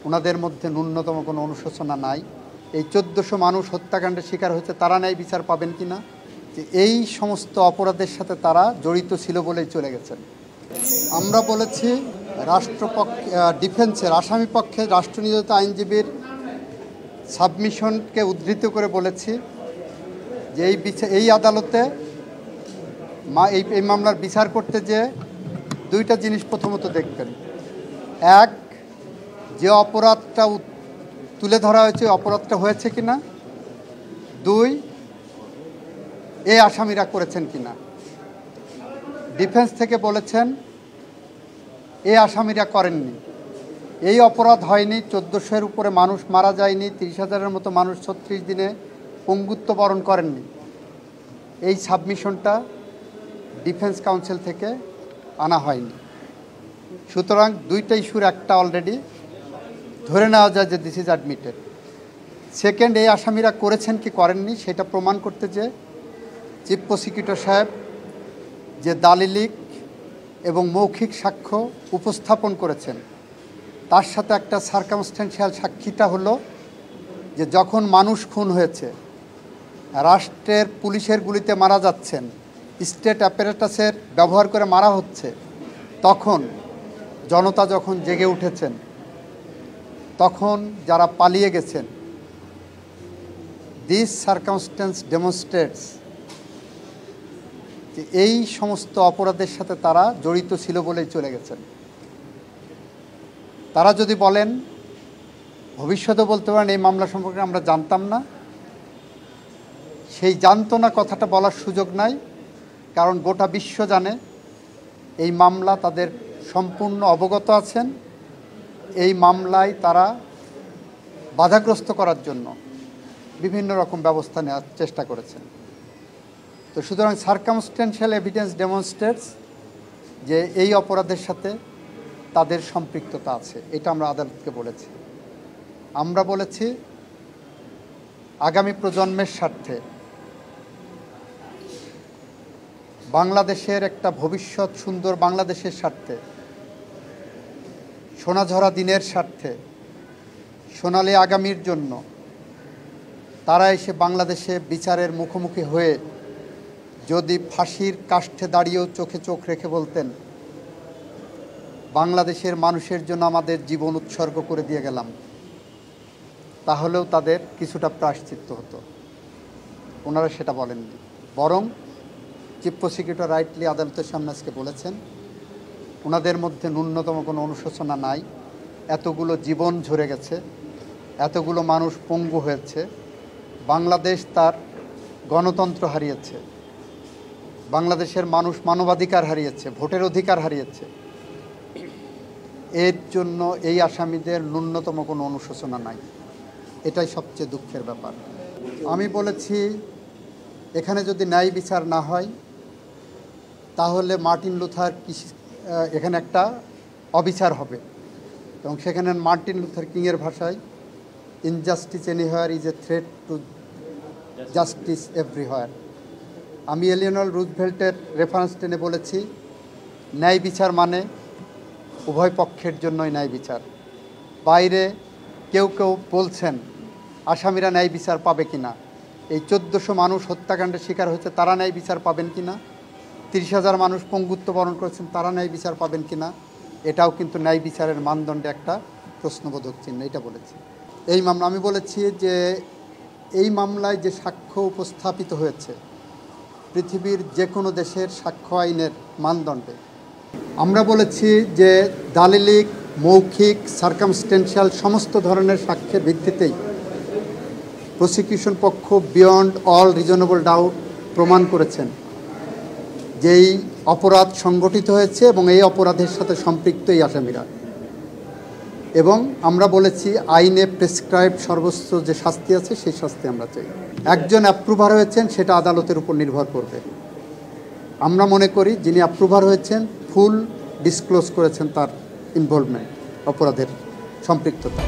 ওনাদের মধ্যে ন্যূনতম কোনো অনুশোচনা নাই। এই ১৪০০ মানুষ হত্যাকাণ্ডের শিকার হয়েছে, তারা ন্যায় বিচার পাবেন কি না, যে এই সমস্ত অপরাধের সাথে তারা জড়িত ছিল বলেই চলে গেছেন। আমরা বলেছি রাষ্ট্রপক্ষে ডিফেন্সের আসামি পক্ষে রাষ্ট্রনিয়োজিত আইনজীবীর সাবমিশনকে উদ্ধৃত করে বলেছি যে এই আদালতে এই মামলার বিচার করতে যে দুইটা জিনিস প্রথমত দেখবেন। এক, যে অপরাধটা তুলে ধরা হয়েছে অপরাধটা হয়েছে কিনা। দুই, এই আসামিরা করেছেন কিনা। ডিফেন্স থেকে বলেছেন এই আসামিরা করেননি, এই অপরাধ হয়নি, ১৪০০-এর উপরে মানুষ মারা যায়নি, ৩০,০০০-এর মতো মানুষ ৩৬ দিনে পঙ্গুত্ব বরণ করেননি। এই সাবমিশনটা ডিফেন্স কাউন্সিল থেকে আনা হয়নি। সুতরাং দুইটা ইস্যুর একটা অলরেডি ধরে নেওয়া যায় যে দিস ইজ অ্যাডমিটেড। সেকেন্ড, এই আসামিরা করেছেন কি করেননি সেটা প্রমাণ করতে যে চিফ প্রসিকিউটর সাহেব যে দালিলিক এবং মৌখিক সাক্ষ্য উপস্থাপন করেছেন, তার সাথে একটা সার্কামস্ট্যান্সিয়াল সাক্ষীটা হলো যে যখন মানুষ খুন হয়েছে, রাষ্ট্রের পুলিশের গুলিতে মারা যাচ্ছেন, স্টেট অ্যাপারেটাসের ব্যবহার করে মারা হচ্ছে, তখন জনতা যখন জেগে উঠেছেন, তখন যারা পালিয়ে গেছেন, দিস সার্কামস্ট্যান্স ডেমনস্ট্রেটস যে এই সমস্ত অপরাধের সাথে তারা জড়িত ছিল বলেই চলে গেছেন। তারা যদি বলেন, ভবিষ্যতে বলতে পারেন এই মামলা সম্পর্কে আমরা জানতাম না, সেই জানতো না কথাটা বলার সুযোগ নাই, কারণ গোটা বিশ্ব জানে এই মামলা তাদের সম্পূর্ণ অবগত আছেন। এই মামলায় তারা বাধাগ্রস্ত করার জন্য বিভিন্ন রকম ব্যবস্থা নেওয়ার চেষ্টা করেছেন। তো সুতরাং সার্কামস্ট্যান্সিয়াল এভিডেন্স ডেমনস্ট্রেটস যে এই অপরাধের সাথে তাদের সম্পৃক্ততা আছে, এটা আমরা আদালতকে বলেছি। আমরা বলেছি আগামী প্রজন্মের স্বার্থে, বাংলাদেশের একটা ভবিষ্যৎ সুন্দর বাংলাদেশের স্বার্থে, সোনাঝরা দিনের স্বার্থে, সোনালী আগামীর জন্য তারা এসে বাংলাদেশে বিচারের মুখোমুখি হয়ে যদি ফাঁসির কাষ্ঠে দাঁড়িয়েও চোখে চোখ রেখে বলতেন বাংলাদেশের মানুষের জন্য আমাদের জীবন উৎসর্গ করে দিয়ে গেলাম, তাহলেও তাদের কিছুটা প্রায়শ্চিত্ত হতো। ওনারা সেটা বলেননি, বরং চিফ প্রসিকিউটর রাইটলি আদালতের সামনে আজকে বলেছেন ওনাদের মধ্যে ন্যূনতম কোনো অনুশোচনা নাই। এতগুলো জীবন ঝরে গেছে, এতগুলো মানুষ পঙ্গু হয়েছে, বাংলাদেশ তার গণতন্ত্র হারিয়েছে, বাংলাদেশের মানুষ মানবাধিকার হারিয়েছে, ভোটের অধিকার হারিয়েছে। এর জন্য এই আসামিদের ন্যূনতম কোনো অনুশোচনা নাই। এটাই সবচেয়ে দুঃখের ব্যাপার। আমি বলেছি এখানে যদি ন্যায় বিচার না হয় তাহলে মার্টিন লুথার এখানে একটা অবিচার হবে, এবং সেখানে মার্টিন লুথার কিংয়ের ভাষায় injustice anywhere is a threat to justice everywhere. আমি এলিয়নর রুজভেল্টের রেফারেন্স টেনে বলেছি ন্যায় বিচার মানে উভয় পক্ষের জন্যই ন্যায় বিচার। বাইরে কেউ কেউ বলছেন আসামিরা ন্যায় বিচার পাবে কি না, এই ১৪০০ মানুষ হত্যাকাণ্ডের শিকার হয়েছে তারা ন্যায় বিচার পাবেন কি না, ৩০,০০০ মানুষ পঙ্গুত্ব বরণ করেছেন তারা ন্যায় বিচার পাবেন কি না, এটাও কিন্তু ন্যায় বিচারের মানদণ্ডে একটা প্রশ্নবোধক চিহ্ন। এটা বলেছি এই মামলা। আমি বলেছি যে এই মামলায় যে সাক্ষ্য উপস্থাপিত হয়েছে পৃথিবীর যে কোনো দেশের সাক্ষ্য আইনের মানদণ্ডে। আমরা বলেছি যে দালিলিক, মৌখিক, সার্কামস্টেন্সিয়াল সমস্ত ধরনের সাক্ষ্যের ভিত্তিতেই প্রসিকিউশন পক্ষ বিয়ন্ড অল রিজনেবল ডাউট প্রমাণ করেছেন যে এই অপরাধ সংগঠিত হয়েছে এবং এই অপরাধের সাথে সম্পৃক্ত এই আসামিরা। এবং আমরা বলেছি আইনে প্রেসক্রাইব সর্বোচ্চ যে শাস্তি আছে সেই শাস্তি আমরা চাই। একজন অ্যাপ্রুভার হয়েছেন সেটা আদালতের উপর নির্ভর করবে। আমরা মনে করি যিনি অ্যাপ্রুভার হয়েছেন ফুল ডিসক্লোজ করেছেন তার ইনভলভমেন্ট, অপরাধের সম্পৃক্ততা।